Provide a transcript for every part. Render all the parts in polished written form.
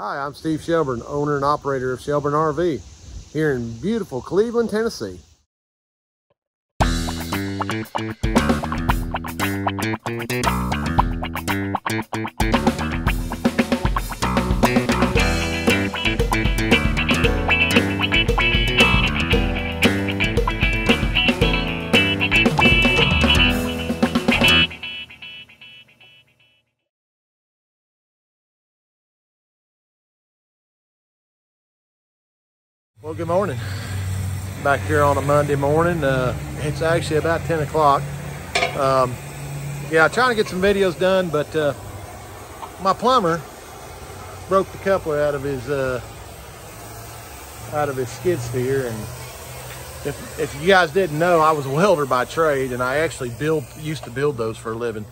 Hi, I'm Steve Shelburne, owner and operator of Shelburne RV here in beautiful Cleveland, Tennessee. Well, good morning. Back here on a Monday morning. It's actually about 10 o'clock. Yeah, trying to get some videos done, but my plumber broke the coupler out of his skid steer. And if you guys didn't know, I was a welder by trade, and I actually used to build those for a living.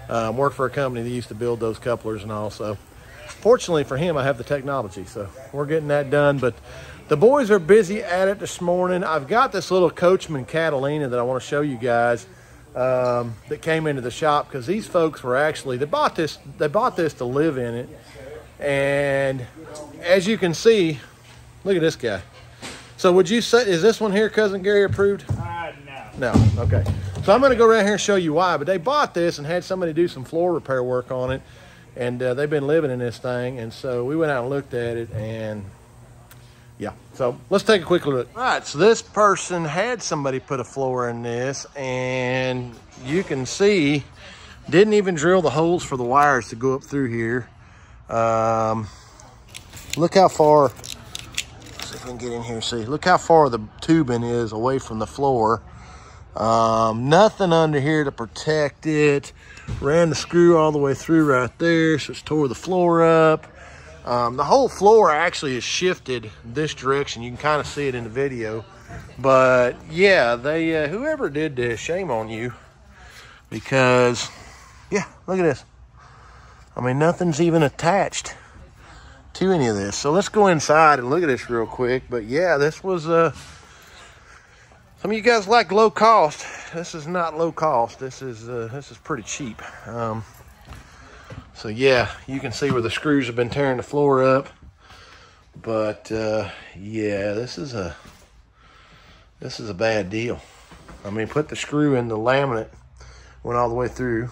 Worked for a company that used to build those couplers and all. So fortunately for him, I have the technology, so we're getting that done. But the boys are busy at it this morning. I've got this little Coachman Catalina that I want to show you guys that came into the shop, because these folks were actually, they bought this to live in it. And as you can see, look at this guy. So would you say, is this one here Cousin Gary approved? No. No, okay. So I'm going to go around here and show you why. But they bought this and had somebody do some floor repair work on it. And they've been living in this thing. And so we went out and looked at it, and yeah, so let's take a quick look. All right, so this person had somebody put a floor in this, and you can see, didn't even drill the holes for the wires to go up through here. Look how far, let's see if we can get in here and see. Look how far the tubing is away from the floor. Nothing under here to protect it. Ran the screw all the way through right there, so it's tore the floor up. The whole floor actually is shifted this direction. You can kind of see it in the video. But yeah, they whoever did this, shame on you. Because, yeah, look at this. I mean, nothing's even attached to any of this. So let's go inside and look at this real quick. But yeah, this was, some of you guys like low cost. This is not low cost. This is pretty cheap. So yeah, you can see where the screws have been tearing the floor up. But yeah, this is a bad deal. I mean, put the screw in the laminate, went all the way through.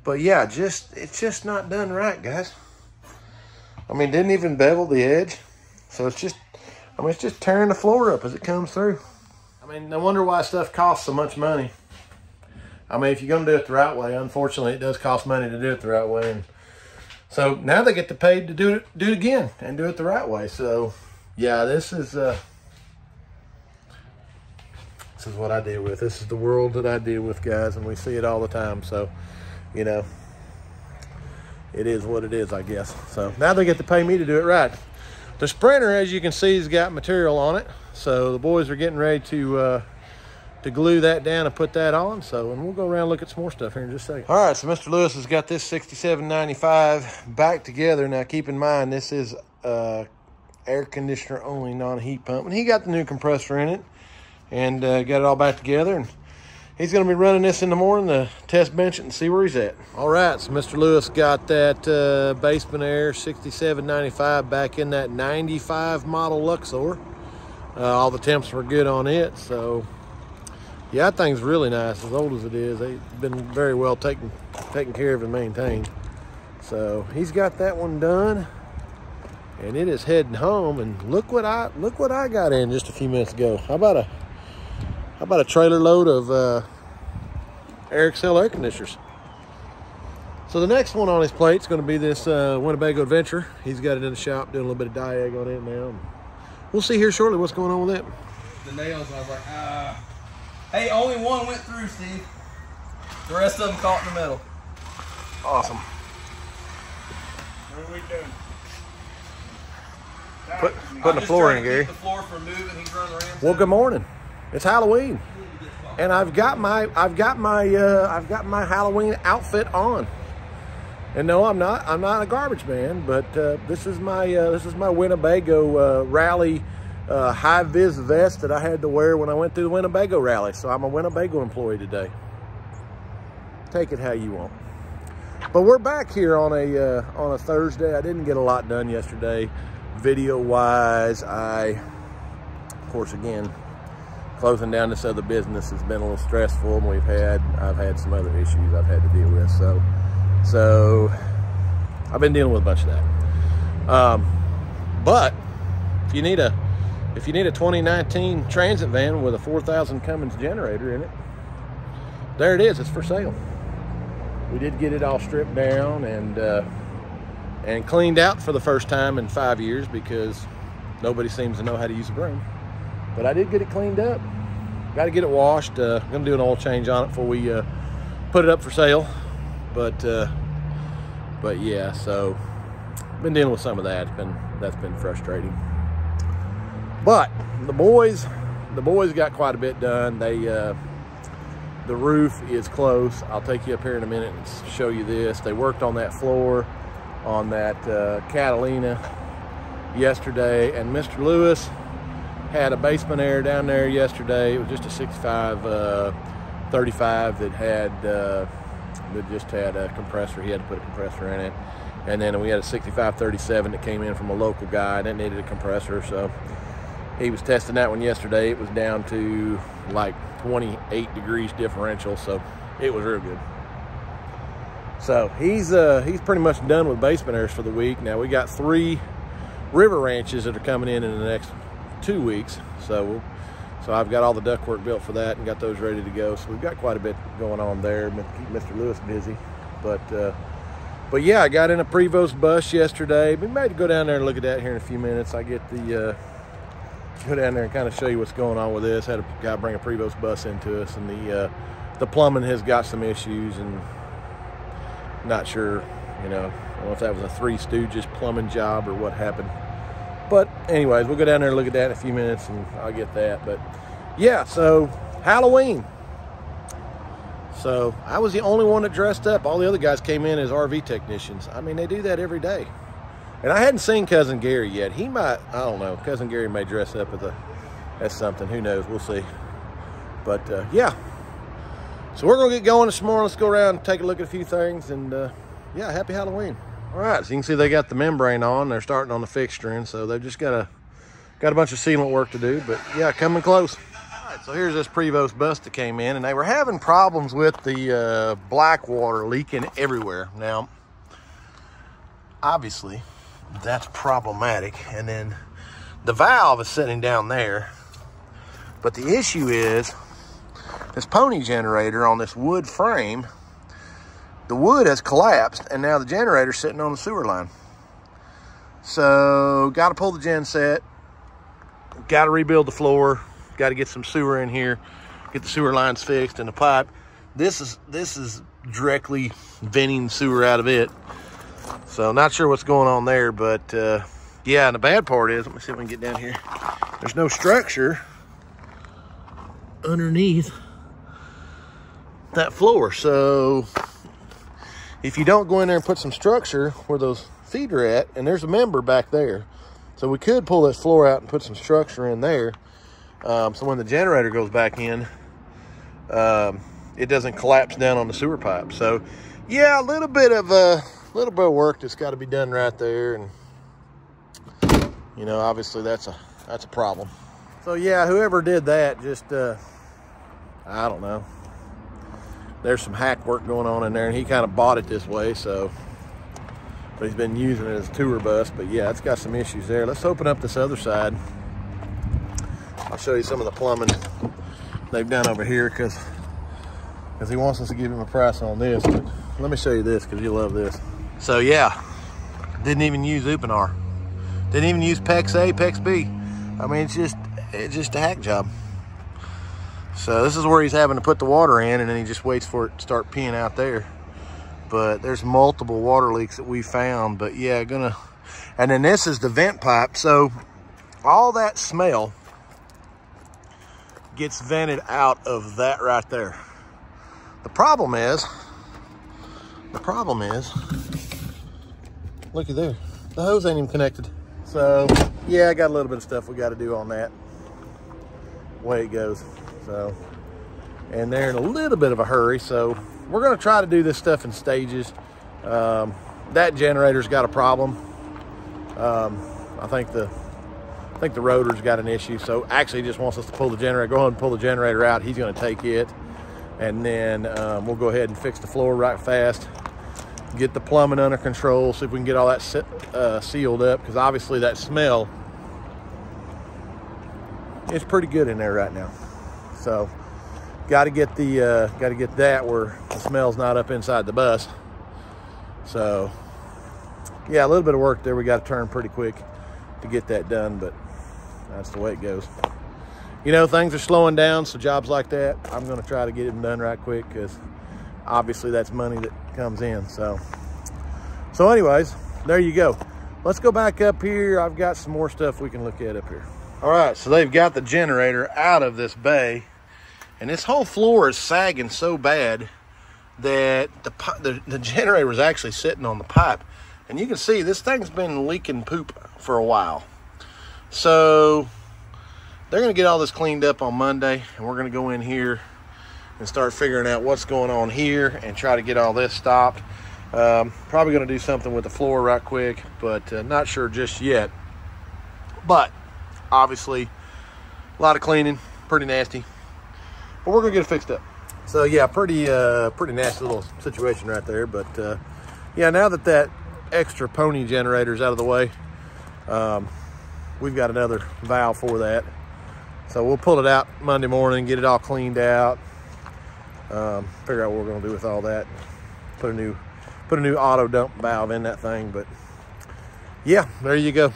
But yeah, it's just not done right, guys. I mean, didn't even bevel the edge. So it's just tearing the floor up as it comes through. I mean, no wonder why stuff costs so much money. I mean, if you're going to do it the right way, unfortunately, it does cost money to do it the right way. And so now they get to pay to do it again and do it the right way. So, yeah, this is what I deal with. This is the world that I deal with, guys, and we see it all the time. So, you know, it is what it is, I guess. So now they get to pay me to do it right. The Sprinter, as you can see, has got material on it. So the boys are getting ready to glue that down and put that on. So, and we'll go around and look at some more stuff here in just a second. All right, so Mr. Lewis has got this 6795 back together. Now, keep in mind, this is air conditioner only, non-heat pump. And he got the new compressor in it and got it all back together. And he's going to be running this in the morning to test bench it and see where he's at. All right, so Mr. Lewis got that Basement Air 6795 back in that 95 model Luxor. All the temps were good on it, so yeah, that thing's really nice. As old as it is, they've been very well taken care of and maintained. So he's got that one done, and it is heading home. And look what I got in just a few minutes ago. How about a trailer load of Excel air conditioners? So the next one on his plate is going to be this Winnebago Adventure. He's got it in the shop, doing a little bit of diag on it now. We'll see here shortly what's going on with it. The nails, I was like, hey, only one went through, Steve. The rest of them caught in the middle. Awesome. What are we doing? Putting the floor in, Gary. The floor from moving. He's running around. Well, good morning. It's Halloween, and I've got my Halloween outfit on. And no, I'm not a garbage man, but this is my Winnebago rally high vis vest that I had to wear when I went through the Winnebago rally. So I'm a Winnebago employee today. Take it how you want. But we're back here on a Thursday. I didn't get a lot done yesterday, video-wise. Of course, again, closing down this other business has been a little stressful, and I've had some other issues I've had to deal with. So I've been dealing with a bunch of that. But if you need a 2019 Transit van with a 4,000 Cummins generator in it, there it is. It's for sale. We did get it all stripped down and cleaned out for the first time in 5 years because nobody seems to know how to use a broom. But I did get it cleaned up. Got to get it washed. Gonna do an oil change on it before we put it up for sale. But yeah, so been dealing with some of that. That's been frustrating. But the boys got quite a bit done. The roof is close. I'll take you up here in a minute and show you this. They worked on that floor on that Catalina yesterday, and Mr. Lewis had a basement air down there yesterday. It was just a 65-35 that just had a compressor. He had to put a compressor in it. And then we had a 65-37 that came in from a local guy that needed a compressor. So he was testing that one yesterday. It was down to like 28 degrees differential. So it was real good. So he's pretty much done with basement airs for the week. Now we got 3 river ranches that are coming in the next 2 weeks. So I've got all the ductwork built for that and got those ready to go. So we've got quite a bit going on there. Keep Mr. Lewis busy. But yeah, I got in a Prevost bus yesterday. We may go down there and look at that here in a few minutes. I get the go down there and kind of show you what's going on with this. Had a guy bring a Prevost bus into us, and the plumbing has got some issues, and not sure, I don't know if that was a Three Stooges plumbing job or what happened. But anyways, we'll go down there and look at that in a few minutes, and I'll get that. But yeah, so Halloween. So I was the only one that dressed up. All the other guys came in as RV technicians. I mean, they do that every day. And I hadn't seen Cousin Gary yet. He might, I don't know, Cousin Gary may dress up as something. Who knows? We'll see. But yeah. So we're going to get going this morning. Let's go around and take a look at a few things. And yeah, happy Halloween. All right, so you can see they got the membrane on. They're starting on the fixturing. So they've just got a bunch of sealant work to do. But yeah, coming close. All right, so here's this Prevost bus that came in. And they were having problems with the black water leaking everywhere. Now, obviously, that's problematic. And then the valve is sitting down there. But the issue is this pony generator on this wood frame, the wood has collapsed, and now the generator's sitting on the sewer line. So got to pull the gen set, got to rebuild the floor, got to get some sewer in here, get the sewer lines fixed and the pipe. This is directly venting sewer out of it. So not sure what's going on there, but yeah, and the bad part is, let me see if we can get down here. There's no structure underneath that floor. So if you don't go in there and put some structure where those feet are at, and there's a member back there. So we could pull this floor out and put some structure in there. So when the generator goes back in, it doesn't collapse down on the sewer pipe. So yeah, a little bit of work that's got to be done right there. And obviously that's a problem. So yeah, whoever did that, just I don't know. There's some hack work going on in there, and he kind of bought it this way, so, but he's been using it as a tour bus. But yeah, it's got some issues there. Let's open up this other side. I'll show you some of the plumbing they've done over here, because he wants us to give him a price on this. But let me show you this, because you'll love this. So yeah, didn't even use Upinar. Didn't even use PEX A, PEX B. I mean, it's just a hack job. So this is where he's having to put the water in, and then he just waits for it to start peeing out there. But there's multiple water leaks that we found. But yeah, and then this is the vent pipe. So all that smell gets vented out of that right there. The problem is, looky there, the hose ain't even connected. So yeah, I got a little bit of stuff we got to do on that. Way it goes. So, and they're in a little bit of a hurry, so we're going to try to do this stuff in stages. That generator's got a problem. I think the rotor's got an issue. So actually he just wants us to pull the generator. Go ahead and pull the generator out. He's going to take it, and then we'll go ahead and fix the floor right fast. Get the plumbing under control. See if we can get all that sealed up, because obviously that smell is pretty good in there right now. So got to get that where the smell's not up inside the bus. So yeah, a little bit of work there. We got to turn pretty quick to get that done, but that's the way it goes. You know, things are slowing down, so jobs like that, I'm going to try to get it done right quick, because obviously that's money that comes in. So anyways, there you go. Let's go back up here. I've got some more stuff we can look at up here. All right, so they've got the generator out of this bay, and this whole floor is sagging so bad that the generator was actually sitting on the pipe. And you can see this thing's been leaking poop for a while. So they're going to get all this cleaned up on Monday, and we're going to go in here and start figuring out what's going on here and try to get all this stopped. Probably going to do something with the floor right quick, but not sure just yet. But obviously a lot of cleaning, pretty nasty, but we're going to get it fixed up. So yeah, pretty nasty little situation right there. But yeah, now that extra pony generator's out of the way, we've got another valve for that. So we'll pull it out Monday morning, get it all cleaned out, figure out what we're going to do with all that. Put a new auto dump valve in that thing. But yeah, there you go.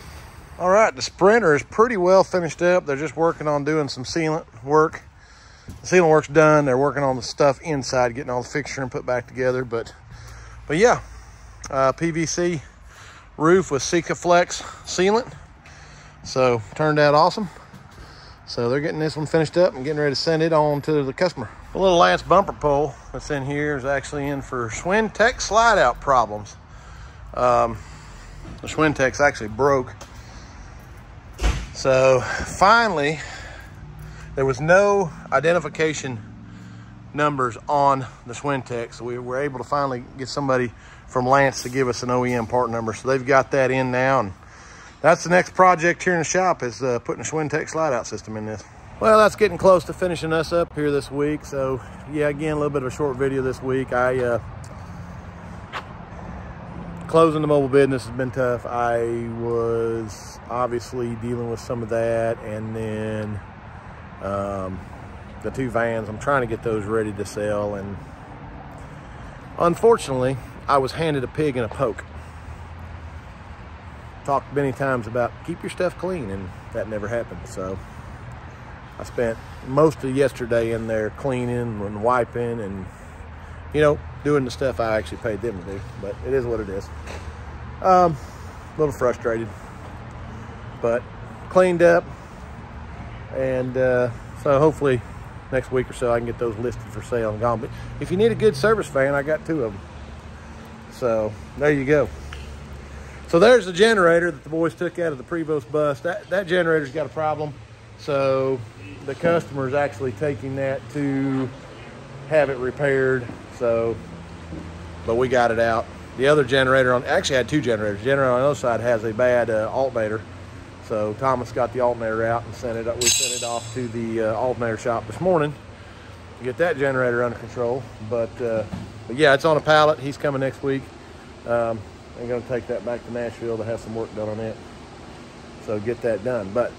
All right, the Sprinter is pretty well finished up. They're just working on doing some sealant work. The sealant work's done. They're working on the stuff inside, getting all the fixturing put back together. But yeah, PVC roof with Sikaflex sealant. So turned out awesome. So they're getting this one finished up and getting ready to send it on to the customer. The little Lance bumper pole that's in here is actually in for Schwintek slide out problems. The Schwintek's actually broke. So finally, there was no identification numbers on the Schwintek, so we were able to finally get somebody from Lance to give us an OEM part number. So they've got that in now, and that's the next project here in the shop, is putting a Schwintek slide out system in this. Well, that's getting close to finishing us up here this week. So yeah, again, a little bit of a short video this week. Closing the mobile business has been tough. I was obviously dealing with some of that, and then the 2 vans, I'm trying to get those ready to sell, and unfortunately I was handed a pig and a poke. Talked many times about keep your stuff clean, and that never happened. So I spent most of yesterday in there cleaning and wiping and, you know, doing the stuff I actually paid them to do. But it is what it is. A little frustrated, but cleaned up, and so hopefully next week or so I can get those listed for sale and gone. But if you need a good service van, I got 2 of them. So there you go. So there's the generator that the boys took out of the Prevost bus. That generator's got a problem. So the customer's actually taking that to have it repaired. So, but we got it out. The other generator actually had 2 generators. The generator on the other side has a bad alternator. So Thomas got the alternator out and sent it up. We sent it off to the alternator shop this morning to get that generator under control. But yeah, it's on a pallet. He's coming next week. I'm going to take that back to Nashville to have some work done on it. So get that done. But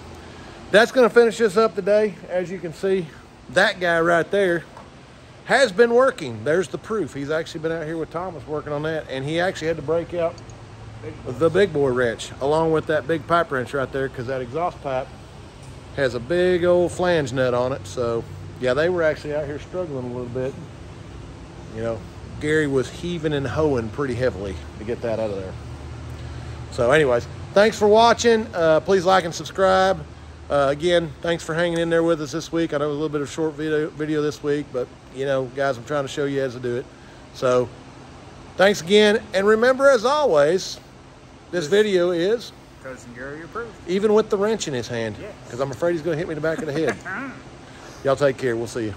that's going to finish us up today. As you can see, that guy right there has been working. There's the proof. He's actually been out here with Thomas working on that, and he actually had to break out the big boy wrench along with that big pipe wrench right there, because that exhaust pipe has a big old flange nut on it. So yeah, they were actually out here struggling a little bit. You know, Gary was heaving and hoeing pretty heavily to get that out of there. So anyways, thanks for watching. Please like and subscribe. Again, thanks for hanging in there with us this week. I know it was a little bit of a short video this week, but you know, guys, I'm trying to show you as to do it. So thanks again. And remember, as always, this video is Cousin Gary approved. Even with the wrench in his hand, because I'm afraid he's going to hit me in the back of the head. Y'all take care. We'll see you.